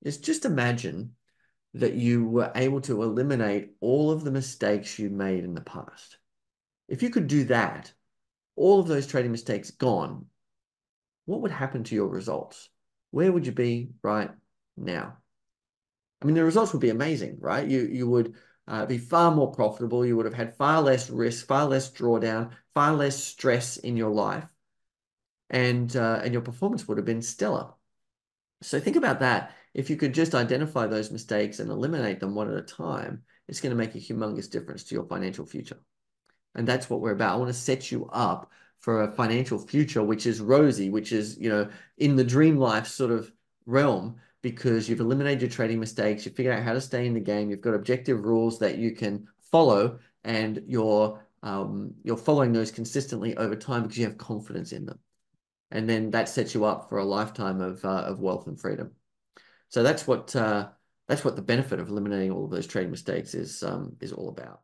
is just imagine that you were able to eliminate all of the mistakes you made in the past. If you could do that, all of those trading mistakes gone, what would happen to your results? Where would you be right now? I mean, the results would be amazing, right? You would be far more profitable. You would have had far less risk, far less drawdown, far less stress in your life, and your performance would have been stellar. So think about that. If you could just identify those mistakes and eliminate them one at a time, it's going to make a humongous difference to your financial future. And that's what we're about. I want to set you up for a financial future which is rosy, which is, in the dream life sort of realm, because you've eliminated your trading mistakes, you figured out how to stay in the game, you've got objective rules that you can follow, and you're following those consistently over time because you have confidence in them. And then that sets you up for a lifetime of wealth and freedom. So that's what the benefit of eliminating all of those trading mistakes is all about.